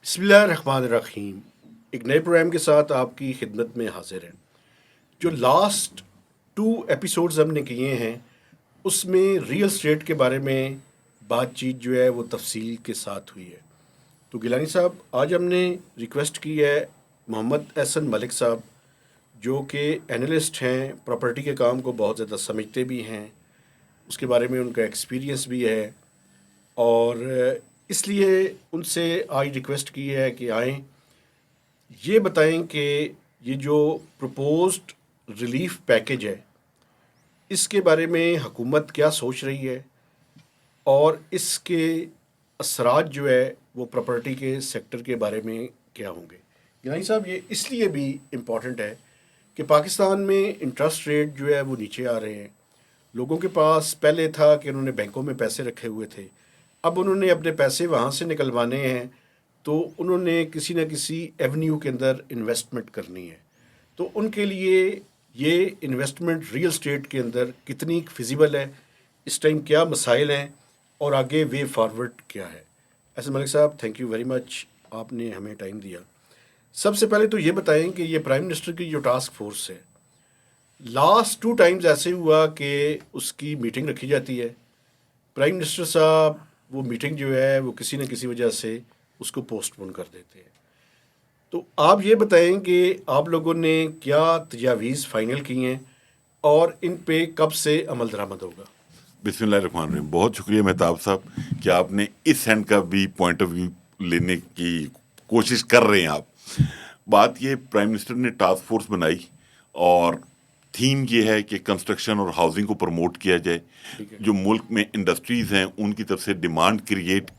بسم اللہ الرحمن الرحیم. ایک نئے پروگرام کے ساتھ آپ کی خدمت میں حاضر ہیں. جو لاسٹ 2 ایپیسوڈز ہم نے کیے ہیں اس میں ریئل اسٹیٹ کے بارے میں بات چیت جو ہے وہ تفصیل کے ساتھ ہوئی ہے. تو گیلانی صاحب آج ہم نے ریکویسٹ کی ہے محمد احسن ملک صاحب جو کہ انالسٹ ہیں, پراپرٹی کے کام کو بہت زیادہ سمجھتے بھی ہیں, اس کے بارے میں ان کا ایکسپیرینس بھی ہے, اور اس لیے ان سے آج ریکویسٹ کی ہے کہ آئیں, یہ بتائیں کہ یہ جو پروپوزڈ ریلیف پیکج ہے اس کے بارے میں حکومت کیا سوچ رہی ہے اور اس کے اثرات جو ہے وہ پراپرٹی کے سیکٹر کے بارے میں کیا ہوں گے. گنائی صاحب, یہ اس لیے بھی امپورٹنٹ ہے کہ پاکستان میں انٹرسٹ ریٹ جو ہے وہ نیچے آ رہے ہیں. لوگوں کے پاس پہلے تھا کہ انہوں نے بینکوں میں پیسے رکھے ہوئے تھے, اب انہوں نے اپنے پیسے وہاں سے نکلوانے ہیں تو انہوں نے کسی نہ کسی ایونیو کے اندر انویسٹمنٹ کرنی ہے. تو ان کے لیے یہ انویسٹمنٹ ریئل اسٹیٹ کے اندر کتنی فیزیبل ہے, اس ٹائم کیا مسائل ہیں اور آگے وے فارورڈ کیا ہے. احسن ملک صاحب, تھینک یو ویری مچ, آپ نے ہمیں ٹائم دیا. سب سے پہلے تو یہ بتائیں کہ یہ پرائم منسٹر کی جو ٹاسک فورس ہے, لاسٹ 2 ٹائمز ایسے ہوا کہ اس کی میٹنگ رکھی جاتی ہے, پرائم منسٹر صاحب وہ میٹنگ جو ہے وہ کسی نہ کسی وجہ سے اس کو پوسٹ پون کر دیتے ہیں. تو آپ یہ بتائیں کہ آپ لوگوں نے کیا تجاویز فائنل کی ہیں اور ان پہ کب سے عمل درآمد ہوگا. بسم اللہ الرحمن الرحیم. بہت شکریہ مہتاب صاحب کہ آپ نے اس اینڈ کا بھی پوائنٹ آف ویو لینے کی کوشش کر رہے ہیں. آپ بات یہ پرائم منسٹر نے ٹاسک فورس بنائی اور تھیم یہ ہے کہ کنسٹرکشن اور ہاؤسنگ کو پروموٹ کیا جائے. جو ملک میں انڈسٹریز ہیں ان کی طرف سے ڈیمانڈ کریٹ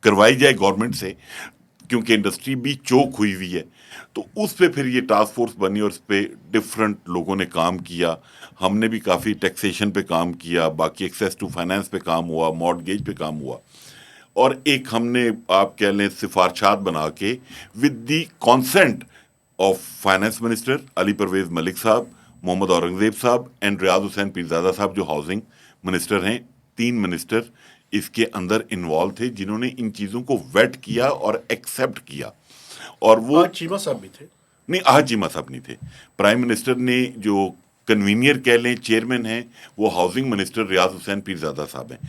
کروائی جائے گورنمنٹ سے, کیونکہ انڈسٹری بھی چوک ہوئی ہوئی ہے. تو اس پہ پھر یہ ٹاسک فورس بنی اور اس پہ ڈفرنٹ لوگوں نے کام کیا. ہم نے بھی کافی ٹیکسیشن پہ کام کیا, باقی ایکسیس ٹو فائنانس پہ کام ہوا, مارٹگیج پہ کام ہوا, اور ایک ہم نے آپ کہہ لیں سفارشات بنا کے with the consent of finance minister Ali Parvez Malik sahib, Muhammad Aurangzeb صاحب اینڈ ریاض حسین پیرزادہ صاحب جو ہاؤسنگ منسٹر ہیں. 3 منسٹر اس کے اندر انوالو تھے جنہوں نے ان چیزوں کو ویٹ کیا اور ایکسیپٹ کیا. اور وہ چیمہ صاحب بھی تھے؟ نہیں, آج چیمہ صاحب نہیں تھے. پرائم منسٹر نے جو کنوینئر کہہ لیں, چیئرمین ہیں, وہ ہاؤسنگ منسٹر ریاض حسین پیرزادہ صاحب ہیں.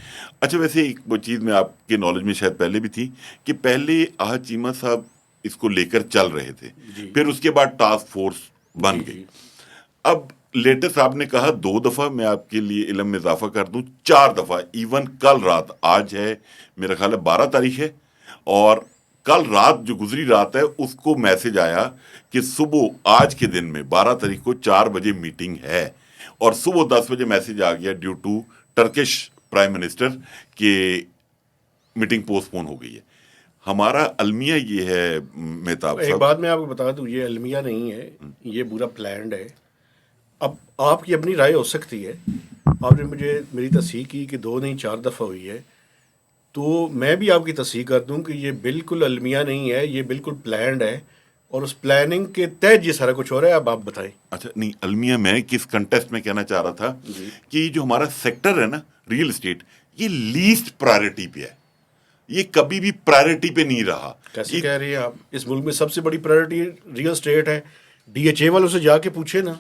اچھا, ویسے ایک وہ چیز میں آپ کے نالج میں شاید پہلے بھی تھی کہ پہلے آج چیمہ صاحب اس کو لے کر چل رہے تھے, پھر اس کے بعد ٹاسک فورس بن گئی. اب لیٹر صاحب نے کہا 2 دفعہ, میں آپ کے لیے علم میں اضافہ کر دوں 4 دفعہ, ایون کل رات, آج ہے میرا خیال ہے 12 تاریخ ہے, اور کل رات جو گزری رات ہے اس کو میسج آیا کہ صبح آج کے دن میں 12 تاریخ کو 4 بجے میٹنگ ہے, اور صبح 10 بجے میسج آ گیا due to Turkish prime minister کہ میٹنگ پوسٹ پون ہو گئی ہے. ہمارا المیہ یہ ہے مہتاب ایک صاحب. بات میں آپ کو بتا دوں, یہ المیہ نہیں ہے, یہ پورا پلانڈ ہے. اب آپ کی اپنی رائے ہو سکتی ہے, آپ نے مجھے میری تصحیح کی کہ 2 نہیں 4 دفعہ ہوئی ہے, تو میں بھی آپ کی تصحیح کر دوں کہ یہ بالکل المیہ نہیں ہے, یہ بالکل پلانڈ ہے, اور اس پلاننگ کے تحت یہ سارا کچھ ہو رہا ہے. اب آپ بتائیں. اچھا نہیں, المیہ میں کس کنٹیسٹ میں کہنا چاہ رہا تھا کہ جو ہمارا سیکٹر ہے نا ریئل اسٹیٹ, یہ لیسٹ پرائرٹی پہ ہے, یہ کبھی بھی پرائرٹی پہ نہیں رہا. کیسے کہہ رہی ہیں آپ؟ اس ملک میں سب سے بڑی پرائرٹی ریئل اسٹیٹ ہے. ڈی ایچ اے والوں سے جا کے پوچھے نا.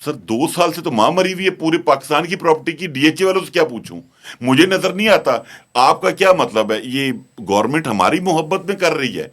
سر 2 سال سے تو ماں مری ہوئی ہے پورے پاکستان کی پراپرٹی کی, ڈی ایچ اے والوں سے کیا پوچھوں, مجھے نظر نہیں آتا. آپ کا کیا مطلب ہے؟ یہ گورنمنٹ ہماری محبت میں کر رہی ہے,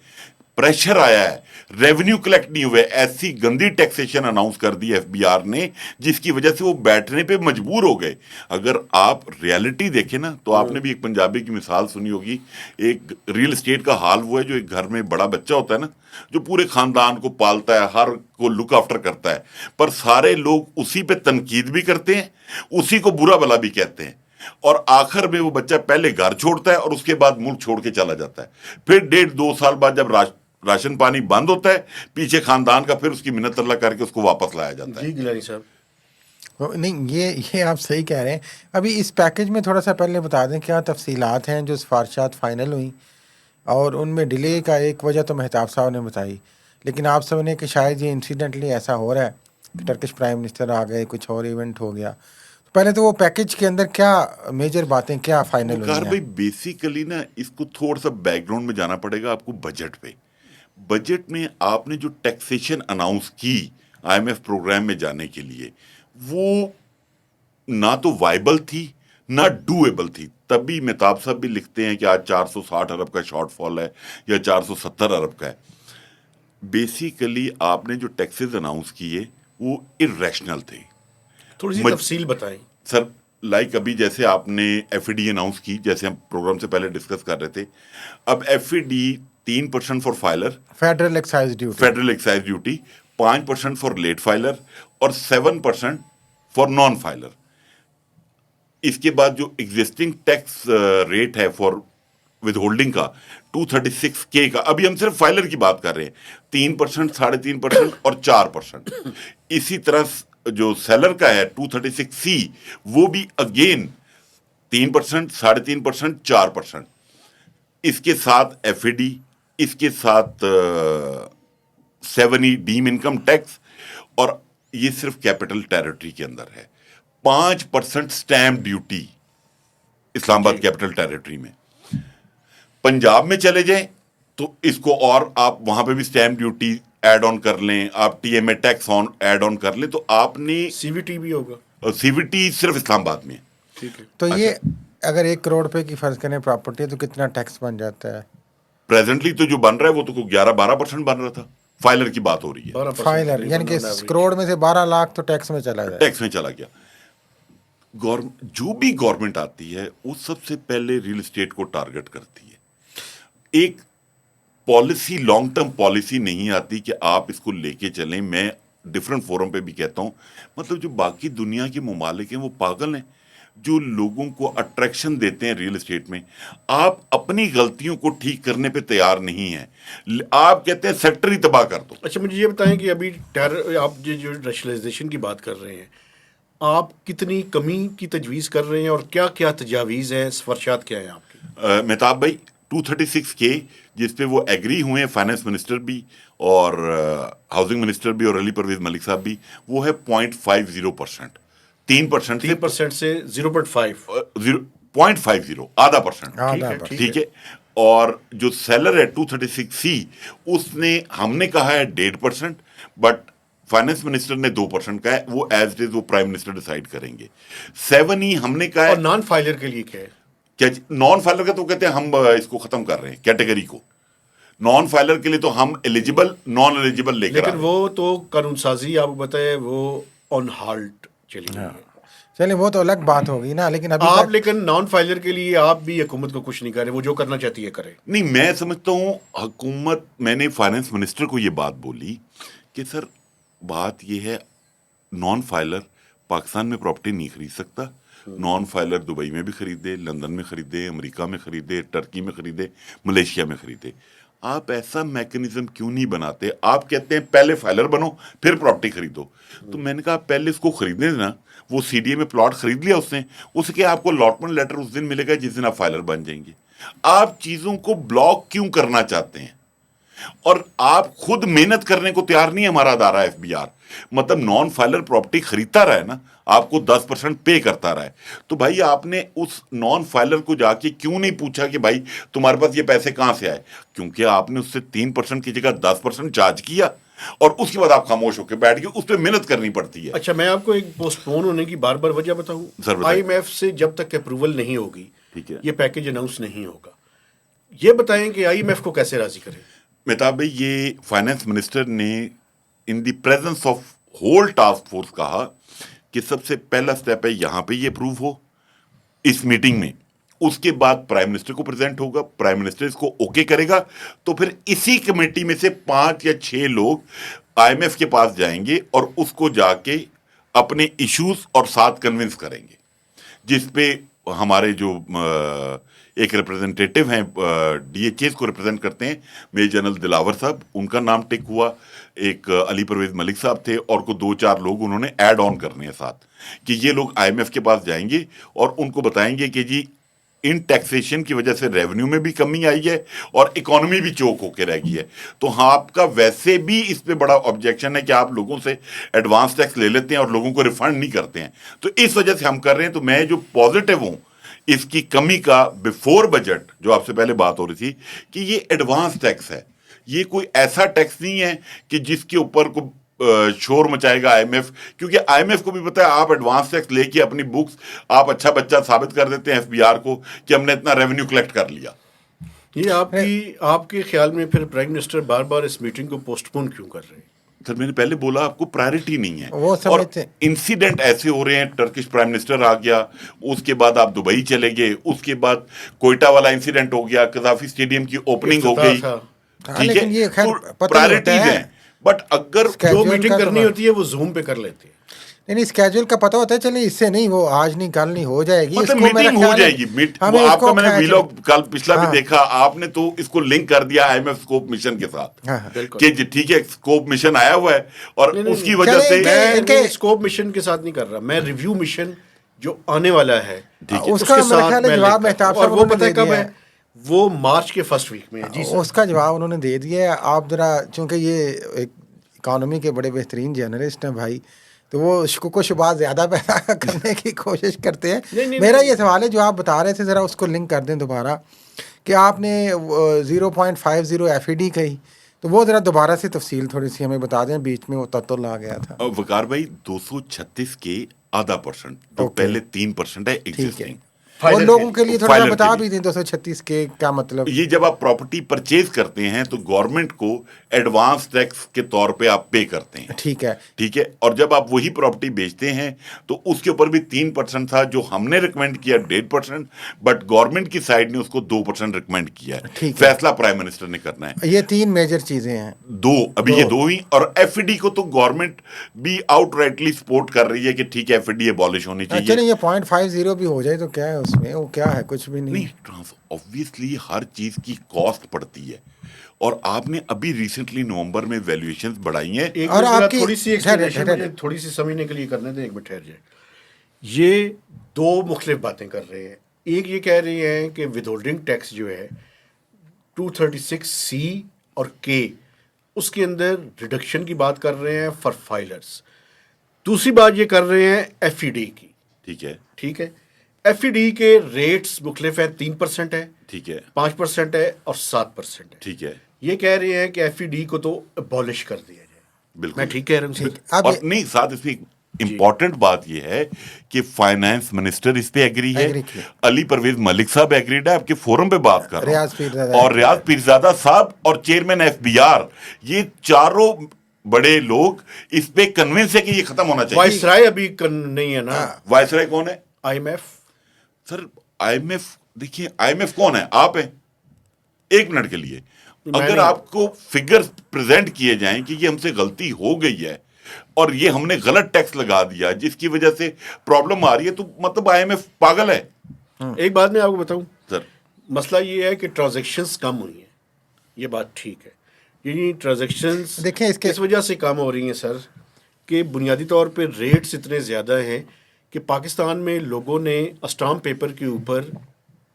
پریشر آیا ہے, ریونیو کلیکٹ نہیں ہوئے, ایسی گندی ٹیکسیشن اناؤنس کر دی ایف بی آر نے جس کی وجہ سے وہ بیٹھنے پہ مجبور ہو گئے. اگر آپ ریالٹی دیکھیں نا تو آپ نے بھی ایک پنجابی کی مثال سنی ہوگی, ایک ریئل اسٹیٹ کا حال وہ ہے جو ایک گھر میں بڑا بچہ ہوتا ہے نا, جو پورے خاندان کو پالتا ہے, ہر کو لک آفٹر کرتا ہے, پر سارے لوگ اسی پہ تنقید بھی کرتے ہیں, اسی کو برا بلا بھی کہتے ہیں, اور آخر میں وہ بچہ پہلے گھر چھوڑتا ہے اور اس کے بعد ملک چھوڑ کے چلا جاتا ہے. پھر 1.5-2 سال بعد جب راشن پانی بند ہوتا ہے, پیچھے خاندان کا پھر اس کی منت اللہ کر کے اس کو واپس لایا جاتا ہے. جی گیلانی صاحب. نہیں, یہ آپ صحیح کہہ رہے ہیں. ابھی اس پیکج میں تھوڑا سا پہلے بتا دیں کیا تفصیلات ہیں جو سفارشات فائنل ہوئیں, اور ان میں ڈیلے کا ایک وجہ تو مہتاب صاحب نے بتائی, لیکن آپ سب نے کہ شاید یہ انسیڈنٹلی ایسا ہو رہا ہے کہ ٹرکش پرائم منسٹر آ گئے, کچھ اور ایونٹ ہو گیا. پہلے تو وہ پیکج کے اندر کیا میجر باتیں کیا فائنل ہوئی وقار ہیں؟ بھائی بیسیکلی نا اس کو تھوڑا سا بیک گراؤنڈ میں جانا پڑے گا آپ کو بجٹ پہ. بجٹ میں آپ نے جو ٹیکسیشن اناؤنس کی آئی ایم ایف پروگرام میں جانے کے لیے وہ نہ تو وائبل تھی نہ ڈویبل تھی. تبھی مہتاب صاحب بھی لکھتے ہیں کہ آج 460 ارب کا شارٹ فال ہے یا 470 ارب کا ہے. بیسیکلی آپ نے جو ٹیکسز اناؤنس کیے وہ ارریشنل تھے. تھوڑی سی تفصیل بتائیں سر. لائک ابھی جیسے آپ نے ایف ای ڈی اناؤنس کی, جیسے ہم پروگرام سے پہلے ڈسکس کر رہے تھے. اب F E D 3% for filer, federal excise duty 5% for late filer اور 7% فار نان فائلر. اس کے بعد جو ایگزسٹنگ ٹیکس ریٹ ہے فار ود ہولڈنگ کا 236K کا, ابھی ہم صرف فائلر کی بات کر رہے ہیں, 3%, 3.5% اور 4%. اسی طرح جو سیلر کا ہے 236C وہ بھی اگین 3%, 3.5%, 4%. اس کے ساتھ ایف اے ڈی, اس کے ساتھ 7E ڈیم انکم ٹیکس, اور یہ صرف کیپٹل ٹیریٹری کے اندر ہے. 5% سٹیمپ ڈیوٹی اسلام آباد کیپٹل ٹیریٹری میں. پنجاب میں چلے جائیں تو اس کو اور آپ وہاں پہ بھی سٹیمپ ڈیوٹی ایڈ آن کر لیں, آپ ٹی ایم اے ٹیکس ایڈ آن کر لیں, تو آپ نے سی وی ٹی بھی ہوگا. سی وی ٹی صرف اسلام آباد میں. ٹھیک ہے. تو یہ اگر 1 کروڑ روپے کی فرض کریں پراپرٹی ہے تو کتنا ٹیکس بن جاتا ہے پریزنٹلی تو جو بن رہا ہے وہ تو 11-12% بن رہا تھا. فائلر کی بات ہو رہی ہے. 12% فائلر یعنی کہ کروڑ میں سے 12 لاکھ تو ٹیکس میں چلا جائے. ٹیکس میں چلا گیا. جو بھی گورنمنٹ آتی ہے وہ سب سے پہلے ریل اسٹیٹ کو ٹارگٹ کرتی ہے. ایک پالیسی, لانگ ٹرم پالیسی نہیں آتی کہ آپ اس کو لے کے چلیں. میں ڈفرنٹ فورم پہ بھی کہتا ہوں, مطلب جو باقی دنیا کے ممالک ہیں وہ پاگل ہیں جو لوگوں کو اٹریکشن دیتے ہیں ریل اسٹیٹ میں. آپ اپنی غلطیوں کو ٹھیک کرنے پہ تیار نہیں ہیں, آپ کہتے ہیں سیکٹر ہی تباہ کر دو. اچھا مجھے یہ بتائیں کہ ابھی آپ جو ریشنلائزیشن کی بات کر رہے ہیں, آپ کتنی کمی کی تجویز کر رہے ہیں اور کیا کیا تجاویز ہیں, سفارشات کیا ہیں آپ کی؟ مہتاب بھائی 236K جس پہ وہ ایگری ہوئے ہیں, فائنانس منسٹر بھی اور ہاؤسنگ منسٹر بھی اور علی پرویز ملک صاحب بھی, وہ ہے 0.50%. 3% سے 0.5, 0.50, آدھا پرسنٹ. ٹھیک ہے. اور جو سیلر ہے 236C اس نے, ہم نے کہا ہے 1.5%, بٹ فائنانس منسٹر نے 2% کہا ہے. وہ ایز اٹ از وہ پرائم منسٹر ڈیسائیڈ کریں گے. 7E ہم نے کہا ہے. اور نان فائلر کے لیے کیا ہے؟ کیا نان فائلر کا تو کہتے ہیں ہم اس کو ختم کر رہے ہیں کیٹیگری کو. نان فائلر کے لیے تو ہم ایلیجیبل نان ایلیجیبل لے کر, لیکن وہ تو قانون سازی آپ بتائیں وہ آن ہالٹ چلی گئی ہے. چلیں وہ تو الگ بات ہوگی نا, لیکن ابھی آپ لیکن نان فائلر کے لیے آپ بھی حکومت کو کچھ نہیں کر رہے, وہ جو کرنا چاہتی ہے کرے. نہیں, میں سمجھتا ہوں حکومت, میں نے فائنانس منسٹر کو یہ بات بولی کہ سر بات یہ ہے نان فائلر پاکستان میں پراپرٹی نہیں خرید سکتا. نان فائلر دبئی میں بھی خریدے, لندن میں خریدے, امریکہ میں خریدے, ٹرکی میں خریدے, ملیشیا میں خریدے. آپ ایسا میکنزم کیوں نہیں بناتے؟ آپ کہتے ہیں پہلے فائلر بنو پھر پراپرٹی خریدو. تو میں نے کہا پہلے اس کو خریدنے دینا. وہ سی ڈی اے میں پلاٹ خرید لیا اس نے, اس کے آپ کو الاٹمنٹ لیٹر اس دن ملے گا جس دن آپ فائلر بن جائیں گے. آپ چیزوں کو بلاک کیوں کرنا چاہتے ہیں؟ اور آپ خود محنت کرنے کو تیار نہیں ہے. ہمارا ادارہ FBR مطلب نان فائلر پراپرٹی خریدتا رہا ہے نا, آپ کو 10% پے کرتا رہا ہے. تو بھائی آپ نے اس نان فائلر کو جا کے کیوں نہیں پوچھا کہ بھائی تمہارے پاس یہ پیسے کہاں سے آئے؟ کیونکہ آپ نے اس سے 3% کی جگہ 10% چارج کیا اور اس کے بعد آپ خاموش ہو کے بیٹھ گئے. اس پہ محنت کرنی پڑتی ہے. اچھا میں آپ کو ایک پوسٹ پون ہونے کی بار بار وجہ بتاؤں. IMF سے جب تک اپروول نہیں ہوگی یہ پیکج اناؤنس نہیں ہوگا. یہ بتائیں کہ IMF کو کیسے راضی کریں؟ مہتاب بھائی یہ فائنانس منسٹر نے in the presence of whole task force کہا کہ سب سے پہلا سٹیپ ہے یہاں پہ یہ اپروو ہو اس میٹنگ میں, اس کے بعد پرائم منسٹر کو پریزنٹ ہوگا, پرائم منسٹر اس کو اوکے کرے گا, تو پھر اسی کمیٹی میں سے 5 یا 6 لوگ IMF کے پاس جائیں گے اور اس کو جا کے اپنے ایشوز اور ساتھ کنونس کریں گے. جس پہ ہمارے جو ایک ریپرزنٹیٹیو ہیں DHAs کو ریپرزینٹ کرتے ہیں, میجر جنرل دلاور صاحب, ان کا نام ٹک ہوا. ایک علی پرویز ملک صاحب تھے اور کو 2-4 لوگ انہوں نے ایڈ آن کرنے ہیں ساتھ, کہ یہ لوگ IMF کے پاس جائیں گے اور ان کو بتائیں گے کہ جی ان ٹیکسیشن کی وجہ سے ریونیو میں بھی کمی آئی ہے اور اکانومی بھی چوک ہو کے رہ گئی ہے. تو ہاں آپ کا ویسے بھی اس پہ بڑا آبجیکشن ہے کہ آپ لوگوں سے ایڈوانس ٹیکس لے لیتے ہیں اور لوگوں کو ریفنڈ نہیں کرتے ہیں. تو اس وجہ سے ہم کر رہے ہیں. تو میں جو پازیٹیو ہوں اس کی کمی کا بیفور بجٹ جو آپ سے پہلے بات ہو رہی تھی کہ یہ ایڈوانس ٹیکس ہے, یہ کوئی ایسا ٹیکس نہیں ہے کہ جس کے اوپر کو شور مچائے گا آئی ایم ایف, کیونکہ آئی ایم ایف کو بھی پتا ہے آپ ایڈوانس ٹیکس لے کے اپنی بکس آپ اچھا بچہ ثابت کر دیتے ہیں ایف بی آر کو کہ ہم نے اتنا ریونیو کلیکٹ کر لیا. یہ آپ کے خیال میں پھر پرائم منسٹر بار بار اس میٹنگ کو پوسٹ پون کیوں کر رہے ہیں؟ سر میں نے پہلے بولا آپ کو پرائرٹی نہیں ہے, وہ اور سمجھتے انسیڈنٹ ایسے ہو رہے ہیں. ٹرکش پرائم منسٹر آ گیا, اس کے بعد آپ دبئی چلے گئے, اس کے بعد کوئٹہ والا انسیڈنٹ ہو گیا, قذافی اسٹیڈیم کی اوپننگ ہو گئی. ٹھیک لیکن ہے, یہ خیر تو پتہ نہیں ہوتا پرائرٹیز ہے. ہیں, بٹ اگر جو Schedule میٹنگ کا تو کرنی ہوتی ہے وہ زوم پہ کر لیتے ہیں. نہیں اسکیجول کا پتہ ہوتا ہے, چلیں اس سے نہیں, وہ آج نہیں کل نہیں ہو جائے گی, اس مطلب کو میرا میٹنگ ہو خیال جائے ہے گی. ہمیں وہ اس آپ کا کو میں نے ویلاگ کل پچھلا بھی ہاں. دیکھا, آپ نے تو اس کو لنک کر دیا I M F scope mission کے ساتھ ہاں, ہاں. بالکل کہ ٹھیک ہے اسکوپ مشن آیا ہوا ہے, اور نہیں، اس کی وجہ چلیں سے کہ میں اسکوپ مشن کے ساتھ نہیں کر رہا, میں ریویو مشن جو آنے والا ہے ٹھیک ہے, اس اس کا کے میرا ساتھ خیال ہے میں جواب لنک کر مہتاب رہا ہوں. اور صاحب وہ انہوں پتہ نے ہے دے کب دیا ہے؟ وہ مارچ کے فرسٹ ویک میں ہے. جی سر, اس کا جواب انہوں نے دے دیا ہے. آپ ذرا چونکہ یہ ایک اکانومی کے بڑے بہترین جرنلسٹ ہیں بھائی, تو وہ شکوک و شبہات زیادہ پیدا کرنے کی کوشش کرتے ہیں. میرا یہ سوال ہے جو آپ بتا رہے تھے, ذرا اس کو لنک کر دیں دوبارہ, کہ آپ نے 0.50 ایف ای ڈی کہی, تو وہ ذرا دوبارہ سے تفصیل تھوڑی سی ہمیں بتا دیں, بیچ میں وہ تتل آ گیا تھا. وقار بھائی 236 کے آدھا پرسنٹ جو اوکے. پہلے 3% ہے ٹھیک ہے, ایگزسٹنگ, اور فائلر لوگوں کے لیے تھوڑا سا فائلر بتا کے بھی لیے. دیں 236 کے کیا مطلب. یہ جب آپ پراپرٹی پرچیز کرتے ہیں تو گورنمنٹ کو ایڈوانس ٹیکس کے طور پہ آپ پے کرتے ہیں. ٹھیک ہے, ٹھیک ہے, اور جب آپ وہی پراپرٹی بیچتے ہیں تو اس کے اوپر بھی 3% تھا جو ہم نے ریکمینڈ کیا 1.5%, بٹ گورنمنٹ کی سائڈ نے اس کو 2% ریکمینڈ کیا ہے. ٹھیک ہے. فیصلہ پرائم منسٹر نے کرنا ہے. یہ 3 میجر چیزیں ہیں. ابھی یہ 2 ہی, اور ایف ای ڈی کو تو گورنمنٹ بھی آؤٹ رائٹلی سپورٹ کر رہی ہے کہ ٹھیک ہے ایف ای ڈی ابالش ہونی چاہیے. چلیں یہ 0.50 بھی ہو جائے تو کیا ہے اس میں, وہ کیا ہے, کچھ بھی نہیں. آبویسلی ہر چیز کی کاسٹ پڑتی ہے, اور آپ نے ابھی ریسنٹلی نومبر میں ویلیویشنز بڑھائی ہیں. ایک اور منٹ آپ کی تھوڑی سی ایکسپلینیشن مجھے تھوڑی سی سمجھنے کے لیے کرنے دیں, ایک منٹ ٹھہر جائے. یہ 2 مختلف باتیں کر رہے ہیں. ایک یہ کہہ رہے ہیں کہ ود ہولڈنگ ٹیکس جو ہے 236C اور K, اس کے اندر ریڈکشن کی بات کر رہے ہیں فار فائلرز. دوسری بات یہ کر رہے ہیں ایف ای ڈی کی. ٹھیک ہے, ٹھیک ہے, ایف ای ڈی کے ریٹس مختلف ہیں, 3% ہے, ٹھیک ہے, 5% ہے اور 7% ہے. ٹھیک ہے, یہ کہہ رہے ہیں کہ ایف ای ڈی کو تو ابالش کر دیا جائے. بالکل. میں ٹھیک کہہ رہا ہوں سر؟ اب اور نہیں, ساتھ اس میں امپورٹنٹ بات یہ ہے کہ فائنانس منسٹر اس پہ ایگری ہے, علی پرویز ملک صاحب ایگریڈ ہے, آپ کے فورم پہ بات کر رہا ہوں, اور ریاض پیرزادہ صاحب اور چیئرمین ایف بی آر, یہ چاروں بڑے لوگ اس پہ کنونس ہے کہ یہ ختم ہونا چاہیے. وائس رائے ابھی نہیں ہے نا. وائس رائے کون ہے؟ I M F. Sir I M F, دیکھیے آئی ایم ایف کون ہے؟ آپ ہیں. 1 منٹ کے لیے اگر آپ کو فگر پریزنٹ کیے جائیں کہ یہ ہم سے غلطی ہو گئی ہے اور یہ ہم نے غلط ٹیکس لگا دیا جس کی وجہ سے پرابلم آ رہی ہے, تو مطلب آئی ایم ایف پاگل ہے. ایک بات میں آپ کو بتاؤں سر, مسئلہ یہ ہے کہ ٹرانزیکشنز کم ہوئی ہیں, یہ بات ٹھیک ہے. یعنی ٹرانزیکشنز دیکھیں اس وجہ سے کم ہو رہی ہیں سر کہ بنیادی طور پہ ریٹس اتنے زیادہ ہیں کہ پاکستان میں لوگوں نے اسٹامپ پیپر کے اوپر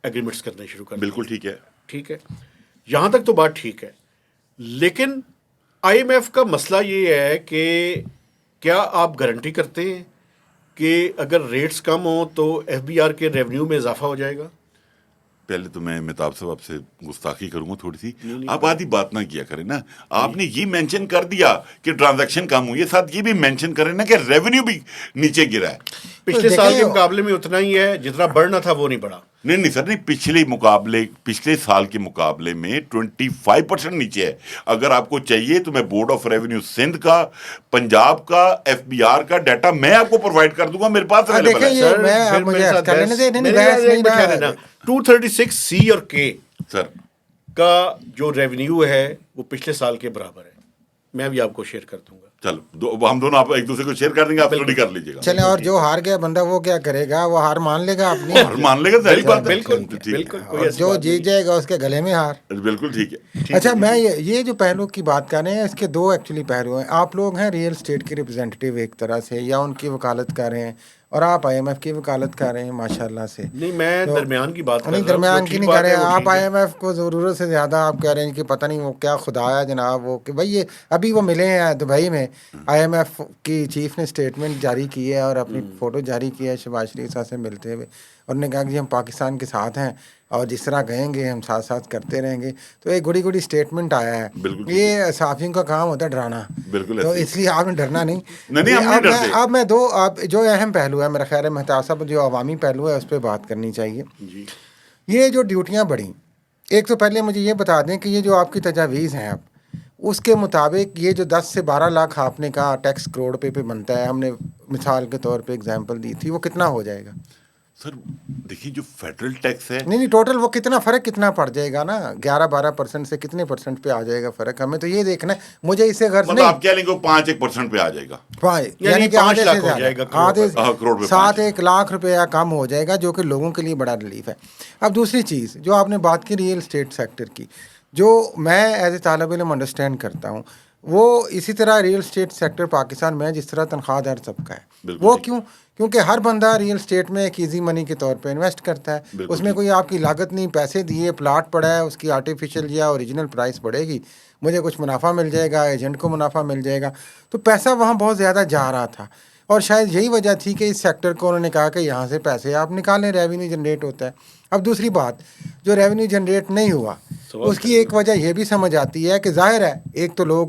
ایگریمنٹس کرنا شروع کر دیا. بالکل ٹھیک ہے. ٹھیک ہے, یہاں تک تو بات ٹھیک ہے. لیکن آئی ایم ایف کا مسئلہ یہ ہے کہ کیا آپ گارنٹی کرتے ہیں کہ اگر ریٹس کم ہوں تو ایف بی آر کے ریونیو میں اضافہ ہو جائے گا؟ پہلے تو میں مہتاب صاحب آپ سے گستاخی کروں گا تھوڑی سی, آپ آدھی بات نہ کیا کریں نا. آپ نے یہ مینشن کر دیا کہ ٹرانزیکشن کم ہوئی ہے, ساتھ یہ بھی مینشن کریں نا کہ ریونیو بھی نیچے گرا ہے. پچھلے سال کے مقابلے میں اتنا ہی ہے, جتنا بڑھنا تھا وہ نہیں بڑھا. نہیں سر, نہیں, پچھلے سال کے مقابلے میں 25% نیچے ہے. اگر آپ کو چاہیے تو میں بورڈ آف ریونیو سندھ کا, پنجاب کا, ایف بی آر کا ڈیٹا میں آپ کو پرووائڈ کر دوں گا, میرے پاس اویلیبل ہے. 236C اور K سر کا جو ریونیو ہے وہ پچھلے سال کے برابر ہے. میں بھی آپ کو شیئر کر دوں گا. چلو ہم دونوں آپ ایک دوسرے کو شیئر کر دیں گے, آپ اسٹڈی کر لیجیے گا. چلیں, اور جو ہار گیا بندہ وہ کیا کرے گا, وہ ہار مان لے گا اپنی, ہار مان لے گا, ظاہر بات ہے. بالکل بالکل, اور جو جیت جائے گا اس کے گلے میں ہار. بالکل ٹھیک ہے. اچھا, میں یہ جو پہلو کی بات کر رہے ہیں اس کے 2 ایکچولی پہلو ہیں. آپ لوگ ہیں ریئل اسٹیٹ کے ریپرزینٹیو ایک طرح سے, یا ان کی وکالت کر رہے ہیں, اور آپ آئی ایم ایف کی وکالت کر رہے ہیں ماشاءاللہ سے. نہیں میں تو درمیان کی بات کر نہیں رہا ہوں. درمیان جو کی ٹھیک نہیں کر بات رہے ہے ہیں وہ آپ. ٹھیک آئی ہے. ایم ایف کو ضرورت سے زیادہ آپ کہہ رہے ہیں کہ پتہ نہیں وہ کیا خدایا جناب وہ کہ بھائی یہ ابھی وہ ملے ہیں دبئی میں. آئی ایم ایف کی چیف نے اسٹیٹمنٹ جاری کی ہے اور اپنی فوٹو جاری کی ہے شہباز شریف صاحب سے ملتے ہوئے, اور نے کہا کہ جی ہم پاکستان کے ساتھ ہیں اور جس طرح کہیں گے ہم ساتھ ساتھ کرتے رہیں گے. تو ایک گڑی گڑی اسٹیٹمنٹ آیا ہے. بالکل ٹھیک ہے. یہ صحافیوں کا کام ہوتا ہے ڈرانا, بالکل تو ایسے ہی. اس لیے آپ نے ڈرنا نہیں. نہیں ہم نہیں ڈرتے. اب میں اب جو اہم پہلو ہے میرا خیال ہے مہتاب صاحب, جو عوامی پہلو ہے اس پہ بات کرنی چاہیے. جی یہ جو ڈیوٹیاں بڑھیں, ایک تو پہلے مجھے یہ بتا دیں کہ یہ جو آپ کی تجاویز ہیں اب اس کے مطابق یہ جو 10 سے 12 لاکھ آپ نے کہا ٹیکس کروڑ پہ بنتا ہے, ہم نے مثال کے طور پہ اگزامپل دی تھی, وہ کتنا ہو جائے گا؟ سر دیکھیے جو فیڈرل ٹیکس ہے نہیں ٹوٹل وہ کتنا فرق کتنا پڑ جائے گا نا, 11-12% سے کتنے پرسنٹ پہ آ جائے گا فرق؟ ہمیں تو یہ دیکھنا ہے, مجھے اس سے غرض مطلب نہیں. آپ کہہ لیں گے وہ 5-1% پہ آ جائے گا, یعنی کہ 5 آدھے لاکھ سے ہو جائے زیادہ, گا کروڑ آدھے پر. کروڑ پہ 7-1 لاکھ روپیہ کم ہو جائے گا, جو کہ لوگوں کے لیے بڑا ریلیف ہے. اب دوسری چیز جو آپ نے بات کی ریئل اسٹیٹ سیکٹر کی, جو میں ایز اے طالب علم انڈرسٹینڈ کرتا ہوں, وہ اسی طرح ریئل اسٹیٹ سیکٹر پاکستان میں جس طرح تنخواہ دار طبقہ ہے, بالکل وہ ٹھیک. کیونکہ ہر بندہ ریئل اسٹیٹ میں ایک ایزی منی کے طور پہ انویسٹ کرتا ہے. بالکل اس میں ٹھیک. کوئی آپ کی لاگت نہیں, پیسے دیے, پلاٹ پڑا ہے, اس کی آرٹیفیشیل یا اوریجنل پرائس بڑھے گی, مجھے کچھ منافع مل جائے گا, ایجنٹ کو منافع مل جائے گا. تو پیسہ وہاں بہت زیادہ جا رہا تھا, اور شاید یہی وجہ تھی کہ اس سیکٹر کو انہوں نے کہا کہ یہاں سے پیسے آپ نکالیں, ریونیو جنریٹ ہوتا ہے. اب دوسری بات, جو ریونیو جنریٹ نہیں ہوا اس کی ایک وجہ یہ بھی سمجھ آتی ہے کہ ظاہر ہے ایک تو لوگ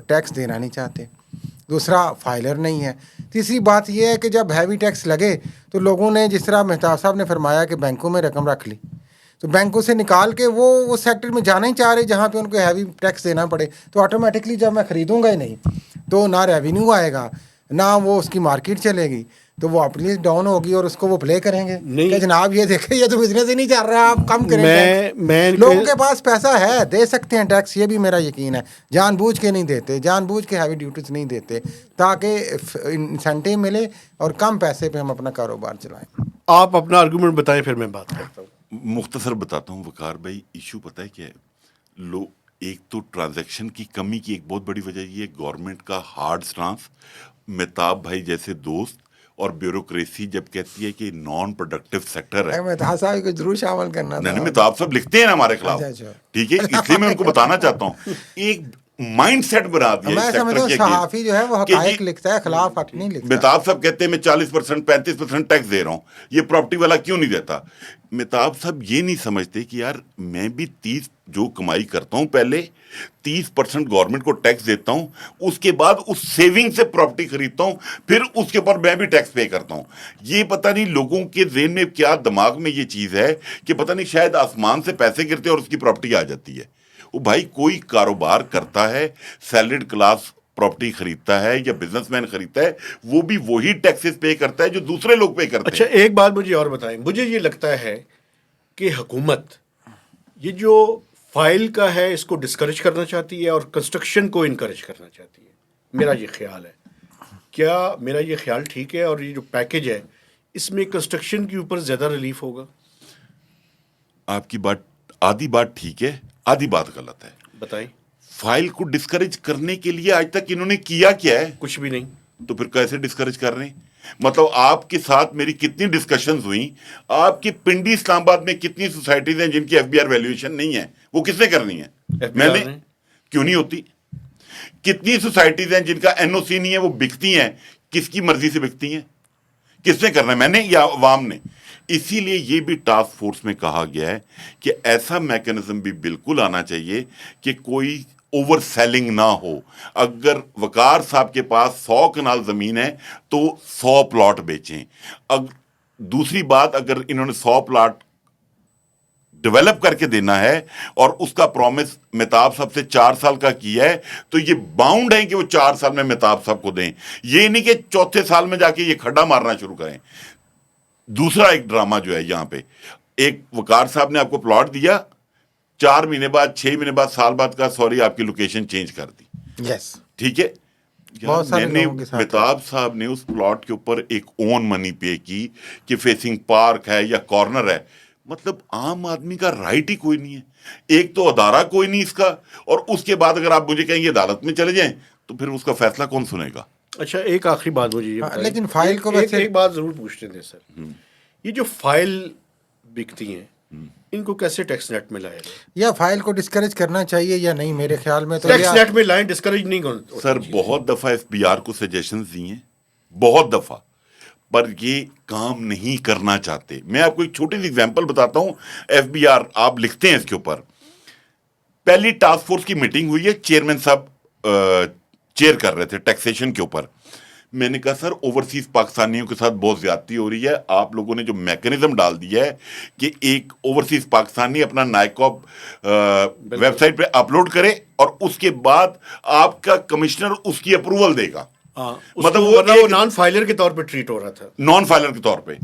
ٹیکس دینا نہیں چاہتے, دوسرا فائلر نہیں ہے, تیسری بات یہ ہے کہ جب ہیوی ٹیکس لگے تو لوگوں نے جس طرح مہتاب صاحب نے فرمایا کہ بینکوں میں رقم رکھ لی, تو بینکوں سے نکال کے وہ اس سیکٹر میں جانا ہی چاہ رہے جہاں پہ ان کو ہیوی ٹیکس دینا پڑے. تو آٹومیٹکلی جب میں خریدوں گا ہی نہیں تو نہ ریونیو آئے گا نہ وہ اس کی مارکیٹ چلے گی, تو وہ اپنی ڈاؤن ہوگی اور اس کو وہ پلے کریں گے کہ جناب یہ دیکھیں یہ تو بزنس ہی نہیں چل رہا, آپ کم کریں ٹیکس. لوگوں کے پاس پیسہ ہے, دے سکتے ہیں ٹیکس, یہ بھی میرا یقین ہے, جان بوجھ کے نہیں دیتے, جان بوجھ کے ہیوی ڈیوٹیز نہیں دیتے تاکہ انسینٹیو ملے اور کم پیسے پہ ہم اپنا کاروبار چلائیں. آپ اپنا آرگومنٹ بتائیں پھر میں بات کرتا ہوں. مختصر بتاتا ہوں وقار بھائی, ایشو پتہ ہے کیا ہے. ایک تو ٹرانزیکشن کی کمی کی ایک بہت بڑی وجہ یہ ہے گورنمنٹ کا ہارڈ سٹانس. مہتاب بھائی جیسے دوست اور بیوروکریسی جب کہتی ہے کہ نان پروڈکٹیو سیکٹر ہے, مہتاب صاحب کو ضرور شامل کرنا تھا. نہیں مہتاب صاحب لکھتے ہیں نا ہمارے خلاف, ٹھیک ہے, اس لیے میں ان کو بتانا چاہتا ہوں ایک مائنڈ سیٹ بنا دیا میں سمجھتا ہوں صحافی جو ہے وہ حقائق لکھتا ہے, خلاف حق نہیں لکھتا. مہتاب صاحب کہتے ہیں میں 40% 35% ٹیکس دے رہا ہوں, یہ پراپرٹی والا کیوں نہیں دیتا. مہتاب صاحب یہ نہیں سمجھتے کہ یار میں بھی 30 جو کمائی کرتا ہوں پہلے 30% گورنمنٹ کو ٹیکس دیتا ہوں, اس کے بعد اس سیونگ سے پراپرٹی خریدتا ہوں, پھر اس کے اوپر میں بھی ٹیکس پے کرتا ہوں. یہ پتہ نہیں لوگوں کے ذہن میں کیا دماغ میں یہ چیز ہے کہ پتہ نہیں شاید آسمان سے پیسے گرتے اور اس کی پراپرٹی آ جاتی ہے. وہ بھائی کوئی کاروبار کرتا ہے, سیلریڈ کلاس پراپرٹی خریدتا ہے یا بزنس مین خریدتا ہے, وہ بھی وہی ٹیکسز پے کرتا ہے جو دوسرے لوگ پے کرتے ہیں. اچھا ایک بات مجھے اور بتائیں, مجھے یہ لگتا ہے کہ حکومت یہ جو فائل کا ہے اس کو ڈسکریج کرنا چاہتی ہے اور کنسٹرکشن کو انکریج کرنا چاہتی ہے, میرا یہ خیال ہے. کیا میرا یہ خیال ٹھیک ہے؟ اور یہ جو پیکج ہے اس میں کنسٹرکشن کے اوپر زیادہ ریلیف ہوگا؟ آپ کی بات آدھی بات ٹھیک ہے, آدھی بات غلط ہے. بتائیں. فائل کو ڈسکریج کرنے کے لیے آج تک انہوں نے کیا کیا ہے؟ کچھ بھی نہیں. تو پھر کیسے ڈسکریج کر رہے ہیں؟ مطلب آپ کے ساتھ میری کتنی ڈسکشنز ہوئیں, آپ کی پنڈی اسلام آباد میں کتنی سوسائٹیز ہیں جن کی ایف بی آر ویلیویشن نہیں ہے, وہ کس نے کرنی ہے؟ میں نے. کیوں نہیں ہوتی؟ کتنی سوسائٹیز ہیں جن کا این او سی نہیں ہے, وہ بکتی ہیں, کس کی مرضی سے بکتی ہیں؟ کس نے کرنا ہے, میں نے یا عوام نے؟ اسی لیے یہ بھی ٹاسک فورس میں کہا گیا ہے کہ ایسا میکنزم بھی بالکل آنا چاہیے کہ کوئی اوور سیلنگ نہ ہو. اگر وقار صاحب کے پاس 100 کنال زمین ہے تو 100 پلاٹ بیچیں. دوسری بات, اگر انہوں نے 100 پلاٹ ڈیولپ کر کے دینا ہے اور اس کا پرومس مہتاب صاحب سے 4 سال کا کیا ہے, تو یہ باؤنڈ ہے کہ وہ 4 سال میں مہتاب صاحب کو دیں. یہ نہیں کہ چوتھے سال میں جا کے یہ کھڈا مارنا شروع کریں. دوسرا ایک ڈرامہ جو ہے یہاں پہ, ایک وقار صاحب نے آپ کو پلاٹ دیا, 4 مہینے بعد 6 مہینے بعد سال بعد کا سوری آپ کی لوکیشن چینج کر دی. یس, ٹھیک ہے. میں نے مہتاب صاحب نے اس پلاٹ کے اوپر ایک اون منی پے کی کہ فیسنگ پارک ہے یا کارنر ہے. مطلب عام آدمی کا رائٹ ہی کوئی نہیں ہے, ایک تو ادارہ کوئی نہیں اس کا, اور اس کے بعد اگر آپ مجھے کہیں گے عدالت میں چلے جائیں تو پھر اس کا فیصلہ کون سنے گا؟ اچھا ایک آخری بات مجھے یہ بتائیں، لیکن فائل کو ویسے ایک بات ضرور پوچھتے تھے سر، یہ جو فائل بکتی ہیں ان کو کیسے ٹیکس نیٹ میں لائے گا؟ یا فائل کو ڈسکریج کرنا چاہیے یا نہیں؟ میرے خیال میں تو ٹیکس نیٹ میں لائیں، ڈسکریج نہیں کرنا سر بہت دفعہ ایف بی آر کو سجیشنز دی ہیں، بہت دفعہ، پر یہ کام نہیں کرنا چاہتے. میں آپ کو ایک چھوٹی سی ایگزامپل بتاتا ہوں. ایف بی آر آپ لکھتے ہیں اس کے اوپر، پہلی ٹاسک فورس کی میٹنگ ہوئی ہے، چیئرمین صاحب چیئر کر رہے تھے ٹیکسیشن کے اوپر. میں نے کہا سر اوورسیز پاکستانیوں کے ساتھ بہت زیادتی ہو رہی ہے، آپ لوگوں نے جو میکینزم ڈال دیا ہے کہ ایک اوورسیز پاکستانی اپنا نائکوب ویب سائٹ پہ اپلوڈ کرے اور اس کے بعد آپ کا کمشنر اس کی اپروول دے گا. مطلب وہ نان فائلر کے طور پہ ٹریٹ ہو رہا تھا، نان فائلر کے طور پہ.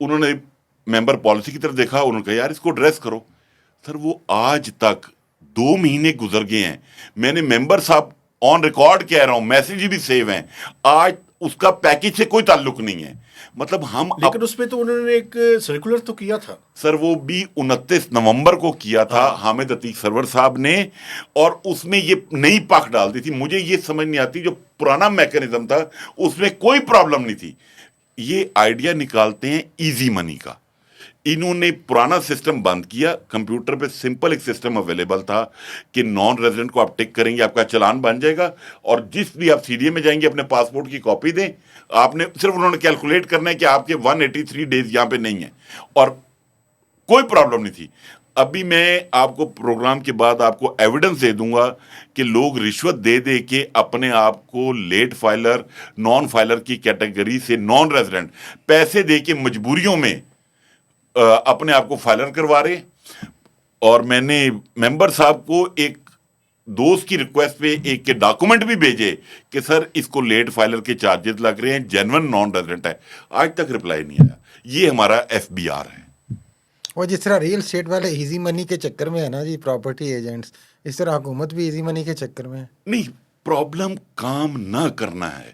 انہوں نے ممبر پالیسی کی طرف دیکھا، انہوں نے کہا یار اس کو ایڈریس کرو. سر وہ آج تک 2 مہینے گزر گئے ہیں، میں نے ممبر صاحب آن ریکارڈ کہہ رہا ہوں، میسیج بھی سیو ہیں، آج اس کا پیکج سے کوئی تعلق نہیں ہے. مطلب ہم لیکن اس پہ تو انہوں نے ایک سرکولر تو کیا تھا سر، وہ بھی 29 نومبر کو کیا تھا حامد عتیق سرور صاحب نے، اور اس میں یہ نئی پاک ڈال دی تھی. مجھے یہ سمجھ نہیں آتی، جو پرانا میکینزم تھا اس میں کوئی پرابلم نہیں تھی. یہ آئیڈیا نکالتے ہیں ایزی منی کا. انہوں نے پرانا سسٹم بند کیا. کمپیوٹر پہ سمپل ایک سسٹم اویلیبل تھا کہ نان ریزیڈنٹ کو آپ ٹک کریں گے، آپ کا چلان بن جائے گا، اور جس بھی آپ سی ڈی اے میں جائیں گے اپنے پاسپورٹ کی کاپی دیں. آپ نے صرف انہوں نے کیلکولیٹ کرنا ہے کہ آپ کے 183 ڈیز یہاں پہ نہیں ہیں، اور کوئی پرابلم نہیں تھی. ابھی میں آپ کو پروگرام کے بعد آپ کو ایویڈنس دے دوں گا کہ لوگ رشوت دے دے کے اپنے آپ کو لیٹ فائلر، نان فائلر کی کیٹیگری سے نان ریزیڈنٹ پیسے دے کے مجبوریوں میں اپنے آپ کو فائلر کروا رہے. اور میں نے ممبر صاحب کو ایک دوست کی ریکویسٹ پہ ایک کے ڈاکومنٹ بھی بھیجے کہ سر اس کو لیٹ فائلر کے چارجز لگ رہے ہیں، جینون نان ریزیڈنٹ ہے. آج تک رپلائی نہیں آیا. یہ ہمارا ایف بی آر ہے. وہ جس طرح ریئل اسٹیٹ والے ایزی منی کے چکر میں ہے نا جی، پراپرٹی ایجنٹس، اس طرح حکومت بھی ایزی منی کے چکر میں ہے. نہیں، پرابلم کام نہ کرنا ہے.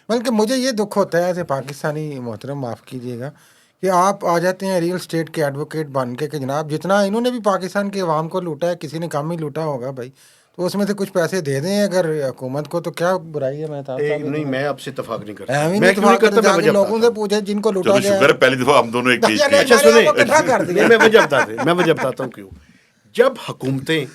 بلکہ مجھے یہ دکھ ہوتا ہے ایسے پاکستانی محترم، معاف کیجیے گا، کہ آپ آ جاتے ہیں ریئل اسٹیٹ کے ایڈوکیٹ بن کے کہ جناب جتنا انہوں نے بھی پاکستان کے عوام کو لوٹا ہے، کسی نے کم ہی لوٹا ہوگا بھائی، تو اس میں سے کچھ پیسے دے دیں اگر حکومت کو، تو کیا برائی ہے؟ نہیں، میں آپ سے اتفاق نہیں کرتا. میں میں کیوں نہیں کرتا؟ میں وجہ لوگوں سے پوچھے جن کو لوٹا چلو گیا شکر ہے پہلی دفعہ ہم دونوں ایک پیج اچھا سنیں، میں وجہ بتاتا ہوں کیوں. جب حکومتیں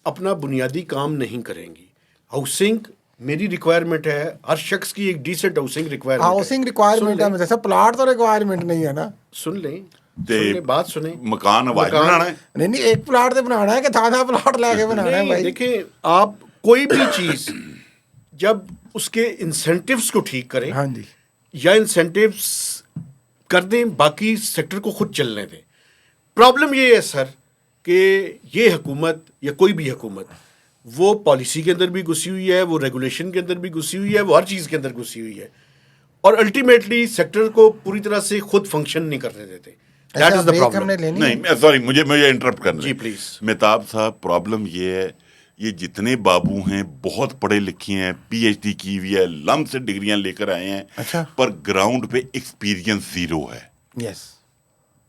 اپنا بنیادی کام نہیں کریں گی، ہاؤسنگ میری ریکوائرمنٹ ہے، ہر شخص کی ایک ڈیسنٹ ہاؤسنگ ریکوائرمنٹ ہے. ہاؤسنگ ریکوائرمنٹ ہے، جیسے پلاٹ تو ریکوائرمنٹ نہیں ہے نا. سن لیں بات سنیں. مکان آواز بنانا ہے. نہیں، ایک پلاٹ سے بنانا ہے کہ تھا پلاٹ لے کے بنانا ہے نہیں، بھائی. دیکھیں آپ کوئی بھی چیز جب اس کے انسینٹیوز کو ٹھیک کریں، ہاں جی، یا انسینٹیوز کر دیں، باقی سیکٹر کو خود چلنے دیں. پرابلم یہ ہے سر کہ یہ حکومت یا کوئی بھی حکومت وہ پالیسی کے اندر بھی گھسی ہوئی ہے، وہ ریگولیشن کے اندر بھی گھسی ہوئی ہے، وہ ہر چیز کے اندر گھسی ہوئی ہے، اور الٹیمیٹلی سیکٹر کو پوری طرح سے خود فنکشن نہیں کرنے دیتے. That is the problem. نہیں سوری، مجھے انٹرپٹ کرنا جی پلیز. مہتاب صاحب، پرابلم یہ ہے، یہ جتنے بابو ہیں بہت پڑھے لکھے ہیں، پی ایچ ڈی کی ہوئی ہے، لم سے ڈگریاں لے کر آئے ہیں، پر گراؤنڈ پہ ایکسپیرینس زیرو ہے. یس،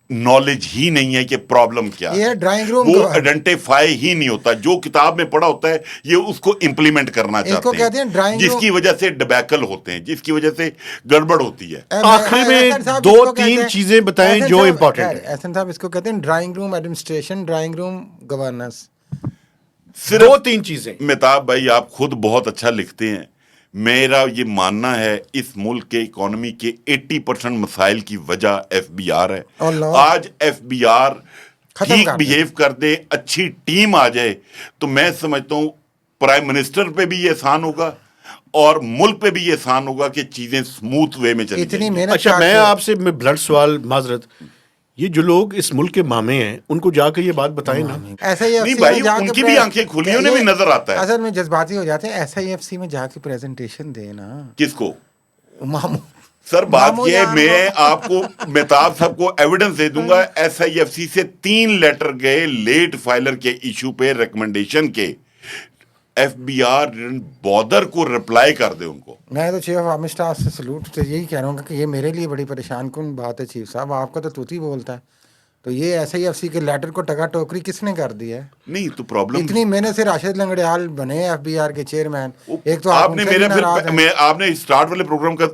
نالج ہی نہیں ہے کہ پرابلم کیا ہے. ڈرائنگ روم وہ آئیڈینٹیفائی ہی نہیں ہوتا. جو کتاب میں پڑھا ہوتا ہے یہ اس کو امپلیمنٹ کرنا چاہتے ہیں، جس کی وجہ سے ڈبیکل ہوتے ہیں، جس کی وجہ سے گڑبڑ ہوتی ہے. آخری میں 2-3 چیزیں بتائیں جو امپورٹنٹ ہے. احسن صاحب اس کو کہتے ہیں drawing room administration, drawing room governance. صرف 2-3 چیزیں. مہتاب بھائی آپ خود بہت اچھا لکھتے ہیں. میرا یہ ماننا ہے اس ملک کے اکانومی کے 80% مسائل کی وجہ ایف بی آر ہے. آج ایف بی آر ٹھیک بیہیو کر دے، اچھی ٹیم آ جائے، تو میں سمجھتا ہوں پرائم منسٹر پہ بھی یہ احسان ہوگا اور ملک پہ بھی یہ احسان ہوگا کہ چیزیں سموتھ وے میں چلی جائیں گی. اچھا میں آپ سے بلڈ سوال، معذرت، یہ جو لوگ اس ملک کے مامے ہیں ان کو جا کے یہ بات بتائیں نا. ایسا ہی نہیں بھائی، ان کی بھی آنکھیں کھلی، انہیں بھی نظر آتا ہے. اصل میں جذباتی ہو جاتے ہیں. ایس آئی ایف سی میں جا کے پریزنٹیشن دے نا. کس کو؟ مامو. سر بات یہ ہے، میں آپ کو مہتاب صاحب کو ایویڈنس دے دوں گا. ایس آئی ایف سی سے 3 لیٹر گئے لیٹ فائلر کے ایشو پہ ریکمنڈیشن کے. ایف بی آر بادر کو رپلائی کر دے ان کو. میں تو چیف آف آرمی اسٹاف سے سلوٹ تو یہی کہہ رہا ہوں کہ یہ میرے لیے بڑی پریشان کن بات ہے. چیف صاحب آپ کا تو طوطی بولتا ہے، تو یہ ایس آئی ایف سی کے لیٹر کو ٹکا ٹوکری کس نے کر دی ہے؟ نہیں تو پرابلم اتنی محنت سے راشد لنگڑیال بنے ایف بی آر کے چیئرمین، ایک تو آپ ان نے سے میرے بھی ناراض ہیں۔ آپ نے اسٹارٹ والے پروگرام کا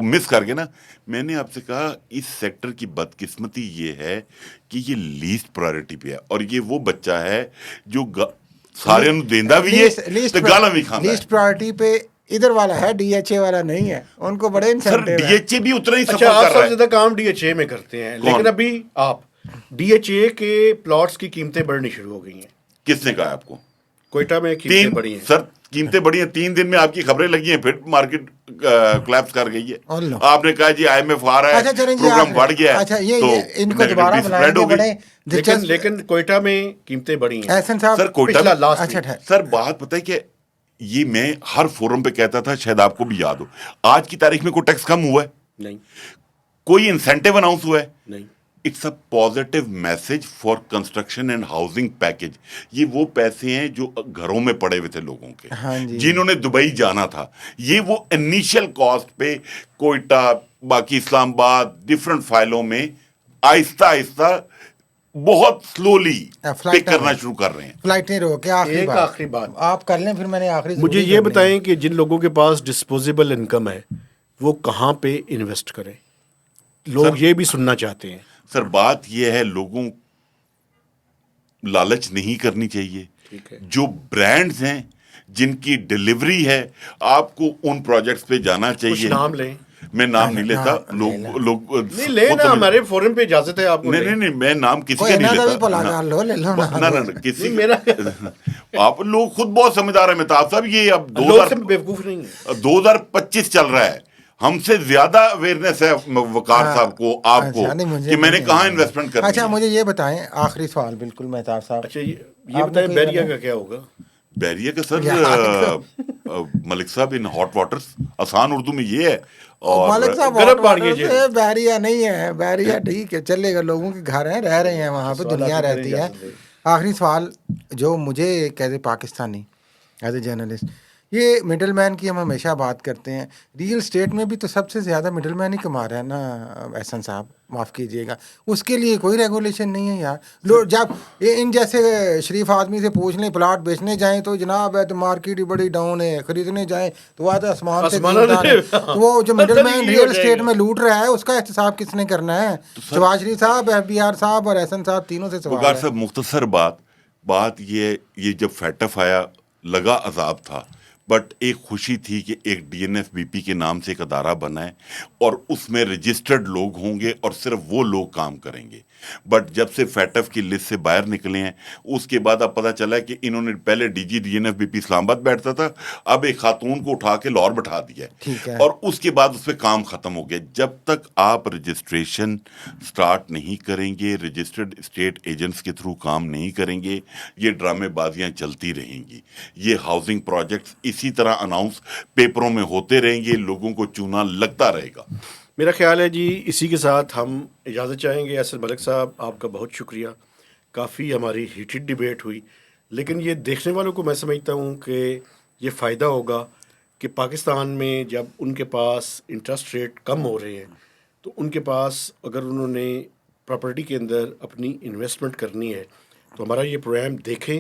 مس کر کے نا، میں نے آپ سے کہا اس سیکٹر کی بدقسمتی یہ ہے کہ یہ لیسٹ پرائرٹی پہ ہے، اور یہ وہ بچہ ہے جو سارے نو دیندا بھی ہے تو گالاں بھی کھاندا ہے۔ لیسٹ پرائرٹی پہ ادھر والا ہے، ڈی ایچ اے والا نہیں ہے، ان کو بڑے سر انسینٹیو ڈی ہیں۔ ایچ اے بھی اتنا ہی اچھا سفر آپ کر رہا سب ہے۔ زیادہ کام ڈی ایچ اے میں کرتے ہیں، لیکن ابھی آپ ڈی ایچ اے کے پلاٹس کی قیمتیں بڑھنی شروع ہو گئی ہیں۔ کس نے کہا آپ کو؟ کوئٹہ میں قیمتیں بڑھی ہیں سر قیمتیں بڑھی ہیں، 3 دن میں آپ کی خبریں لگی ہیں، پھر مارکیٹ کلیپس کر گئی ہے۔ اللہ، آپ نے کہا جی آئی ایم ایف آ رہا اچھا ہے، چلیں جی پروگرام بڑھ گیا ہے، اچھا یہ تو ان کو دوبارہ نیگیٹیوٹی بلائیں سپریڈ گے، ہو گئی۔ بڑے دلچسپ۔ لیکن کوئٹہ میں قیمتیں بڑھی ہیں احسن صاحب سر کوئٹہ پچھلا میں لاسٹ اچھا ویک۔ سر بات پتہ ہے کہ یہ میں ہر فورم پہ کہتا تھا، شاید آپ کو بھی یاد ہو، آج کی تاریخ میں کوئی ٹیکس کم ہوا ہے؟ نہیں کوئی انسینٹیو اناؤنس ہوا ہے؟ نہیں، it's a positive message for construction and housing package. یہ وہ پیسے ہیں جو گھروں میں پڑے ہوئے تھے لوگوں کے، ہاں جی، جنہوں نے دبئی جانا تھا، یہ وہ انیشیل کاسٹ پہ کوئٹہ، باقی اسلام آباد، ڈفرنٹ فائلوں میں آہستہ آہستہ بہت سلولی پک کرنا شروع کر رہے ہیں۔ فلائٹیں روک کے ایک آخری بات آپ کر لیں، پھر میں نے آخری مجھے یہ بتائیں کہ جن لوگوں کے پاس ڈسپوزیبل انکم ہے وہ کہاں پہ انویسٹ کریں؟ لوگ یہ بھی سننا چاہتے ہیں۔ سر بات یہ ہے، لوگوں لالچ نہیں کرنی چاہیے۔ ٹھیک ہے، جو برانڈز ہیں جن کی ڈلیوری ہے، آپ کو ان پروجیکٹس پہ جانا کچھ چاہیے۔ نام لیں۔ میں نام نہیں لیتا، لوگ نہیں لے نا، ہمارے فورم پہ اجازت ہے آپ کو۔ نہیں میں نام کسی کوئی کا نہیں انہوں کا بھی لیتا۔ پلا لو، لے لو نہ کسی میرا آپ لوگ خود بہت سمجھدار ہیں مہتاب صاحب، یہ اب لوگ سے بیوقوف نہیں ہے۔ 2025 چل رہا ہے، ہم سے زیادہ اویئرنیس ہے وقار صاحب کو، آپ کو، کہ میں نے کہاں انویسٹمنٹ کرنی ہے۔ اچھا مجھے یہ بتائیں، آخری سوال بالکل مہتاب صاحب، اچھا یہ بتائیں بیریا کا کیا ہوگا؟ بیریا کا سر ملک صاحب ان ہاٹ واٹرز، آسان اردو میں یہ ہے۔ اور ملک صاحب گرم پانی ہے، بیریا نہیں ہے، بیریا ٹھیک ہے چلے گا، لوگوں کے گھر ہیں، رہ رہے ہیں وہاں پہ، دنیا رہتی ہے۔ آخری سوال جو مجھے as a Pakistani, as a journalist, یہ مڈل مین کی ہم ہمیشہ بات کرتے ہیں، ریئل اسٹیٹ میں بھی تو سب سے زیادہ مڈل مین ہی کما رہا ہے نا احسن صاحب، معاف کیجیے گا، اس کے لیے کوئی ریگولیشن نہیں ہے یار۔ لوگ جب ان جیسے شریف آدمی سے پوچھ لیں پلاٹ بیچنے جائیں تو جناب ہے تو مارکیٹ ہی بڑی ڈاؤن ہے، خریدنے جائیں تو وہ آتا آسمان سے تو وہ جو مڈل مین ریئل اسٹیٹ میں لوٹ رہا ہے اس کا احتساب کس نے کرنا ہے؟ شہباز شریف صاحب، ایف بی آر صاحب اور احسن صاحب، تینوں سے سوال ہے۔ صاحب مختصر بات یہ جب فیٹف آیا لگا عذاب تھا، بٹ ایک خوشی تھی کہ ایک D N F B P کے نام سے ایک ادارہ بنا ہے اور اس میں رجسٹرڈ لوگ ہوں گے اور صرف وہ لوگ کام کریں گے۔ بٹ جب سے فیٹف کی لسٹ سے باہر نکلے ہیں، اس کے بعد اب پتہ چلا کہ انہوں نے پہلے D G D N F B P Islamabad بیٹھتا تھا، اب ایک خاتون کو اٹھا کے لاہور بٹھا دیا ہے، اور اس کے بعد اس پہ کام ختم ہو گیا۔ جب تک آپ رجسٹریشن سٹارٹ نہیں کریں گے، رجسٹرڈ اسٹیٹ ایجنٹس کے تھرو کام نہیں کریں گے، یہ ڈرامے بازیاں چلتی رہیں گی۔ یہ ہاؤسنگ پروجیکٹس اسی طرح اناؤنس پیپروں میں ہوتے رہیں گے، لوگوں کو چونا لگتا رہے گا۔ میرا خیال ہے جی اسی کے ساتھ ہم اجازت چاہیں گے۔ اسد ملک صاحب آپ کا بہت شکریہ، کافی ہماری ہیٹڈ ڈیبیٹ ہوئی، لیکن یہ دیکھنے والوں کو میں سمجھتا ہوں کہ یہ فائدہ ہوگا کہ پاکستان میں جب ان کے پاس انٹرسٹ ریٹ کم ہو رہے ہیں تو ان کے پاس اگر انہوں نے پراپرٹی کے اندر اپنی انویسٹمنٹ کرنی ہے تو ہمارا یہ پروگرام دیکھیں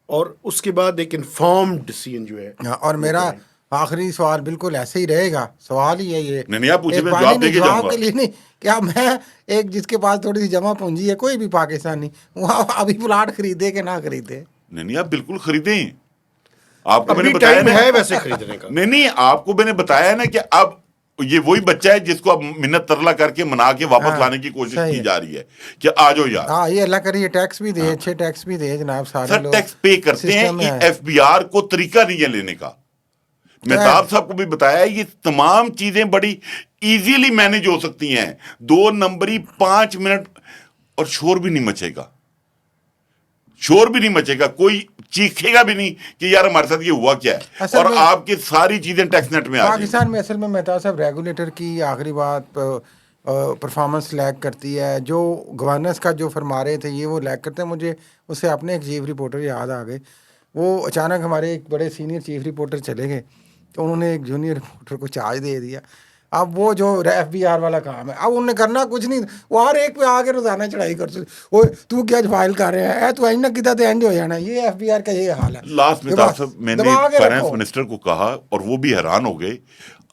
اور اس کے بعد ایک انفارمڈ ڈیسیژن جو ہے۔ اور میرا آخری سوال بالکل ایسے ہی رہے گا، سوال ہی ہے یہ، نہیں آپ پوچھیں، میں جواب دے کے جاؤں گا۔ کے لیے نہیں، کیا میں ایک جس کے پاس تھوڑی سی جمع پونجی ہے، کوئی بھی پاکستانی، وہ ابھی پلاٹ خریدے کہ نہ خریدے؟ نہیں آپ بالکل خریدیں، آپ کو میں نے ابھی بتایا ٹائم ہے ویسے خریدنے کا۔ نہیں آپ کو میں نے بتایا نا کہ اب یہ وہی بچہ ہے جس کو اب منت ترلا کر کے منا کے واپس لانے کی کوشش کی جا رہی ہے کہ آ جاؤ یار۔ ہاں یہ اللہ کرے یہ ٹیکس بھی دے، اچھے ٹیکس بھی دے جناب، سارے سر لوگ ٹیکس پے کرتے ہیں، ایف بی آر کو طریقہ نہیں ہے لینے کا۔ مہتاب صاحب کو بھی بتایا یہ تمام چیزیں بڑی ایزیلی مینج ہو سکتی ہیں، 2 نمبری 5 منٹ، اور شور بھی نہیں مچے گا، شور بھی نہیں مچے گا، کوئی چیخے گا بھی نہیں کہ یار ہمارے ساتھ یہ ہوا کیا ہے، اور آپ کی ساری چیزیں ٹیکس نیٹ میں آ جائیں گی۔ پاکستان میں اصل میں مہتاب صاحب ریگولیٹر کی آخری بات پرفارمنس لیگ کرتی ہے، جو گورننس کا جو فرما رہے تھے یہ وہ لیگ کرتے ہیں۔ مجھے اس سے اپنے ایک چیف رپورٹر یاد آ گئے، وہ اچانک ہمارے ایک بڑے سینئر چیف رپورٹر چلے گئے تو انہوں نے ایک جونیئر رپورٹر کو چارج دے دیا۔ اب وہ جو FBI والا کام ہے، اب انہوں نے کرنا کچھ نہیں، وہ ہر ایک پہ آ کے روزانہ چڑھائی کر سکتے، وہ تو کیا فائل کر رہے ہیں تو نہ کتا تو اینڈ ہو جانا. یہ FBI کا یہ حال ہے. لاسٹ میں صاحب میں نے فائنانس منسٹر کو کہا اور وہ بھی حیران ہو گئے،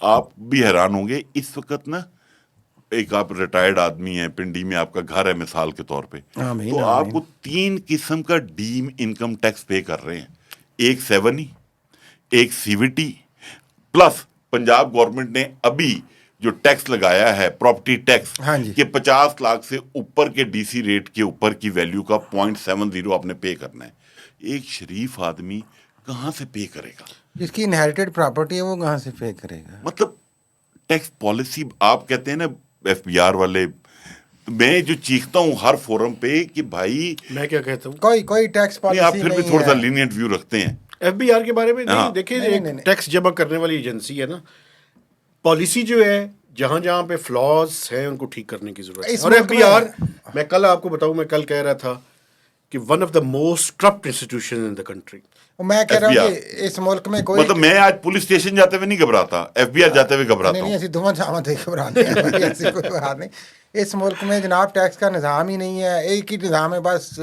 آپ بھی حیران ہوں گے. اس وقت نا ایک آپ ریٹائرڈ آدمی ہیں، پنڈی میں آپ کا گھر ہے مثال کے طور پہ، تو آپ کو 3 قسم کا ڈیم انکم ٹیکس پے کر رہے ہیں. ایک 7E، ایک CVT، پلس پنجاب گورنمنٹ نے ابھی جو ٹیکس لگایا ہے پراپرٹی ٹیکس کہ 50 لاکھ سے اوپر کے DC ریٹ کے اوپر کی ویلیو کا 0.70 آپ نے پے کرنا ہے. ایک شریف آدمی کہاں سے پے کرے گا؟ جس کی انہیریٹڈ پراپرٹی ہے وہ کہاں سے پے کرے گا؟ مطلب ٹیکس پالیسی آپ کہتے ہیں نا FBR والے، میں جو چیختا ہوں ہر فورم پہ کہ بھائی میں کیا کہتا ہوں، کوئی ٹیکس پالیسی آپ پھر بھی تھوڑا سا لینینٹ ویو رکھتے ہیں. FBI کے بارے میں نہیں دیکھیں، ایک ٹیکس جمع کرنے والی ایجنسی ہے نا، پالیسی جو ہے جہاں جہاں پہ فلاز ہیں ان کو ٹھیک کرنے کی ضرورت ہے. اور FBR، میں کل آپ کو بتاؤں، میں کل کہہ رہا تھا کہ one of the most corrupt institution in the country. میں کہہ رہا ہوں کہ اس ملک میں کوئی، مطلب میں آج پولیس اسٹیشن جاتے ہوئے نہیں گھبراتا، FBR جاتے ہوئے گھبراتا ہوں. نہیں ایسی دونوں جامت ہے گھبرانے ہیں، ایسی کوئی بات نہیں. اس ملک میں جناب ٹیکس کا نظام ہی نہیں ہے، ایک ہی نظام ہے بس،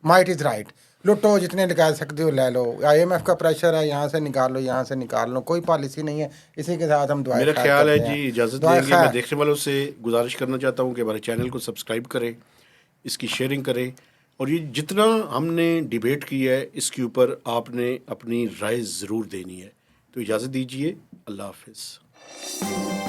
مائٹ از رائٹ، لوٹو جتنے نکال سکتے ہو لے لو. IMF کا پریشر ہے، یہاں سے نکال لو یہاں سے نکال لو، کوئی پالیسی نہیں ہے. اسی کے ساتھ ہم دعائیں میرا خیال ہے جی اجازت دیں گے. میں دیکھنے والوں سے گزارش کرنا چاہتا ہوں کہ ہمارے چینل کو سبسکرائب کریں، اس کی شیئرنگ کریں، اور یہ جتنا ہم نے ڈیبیٹ کی ہے اس کے اوپر آپ نے اپنی رائے ضرور دینی ہے. تو اجازت دیجیے، اللہ حافظ.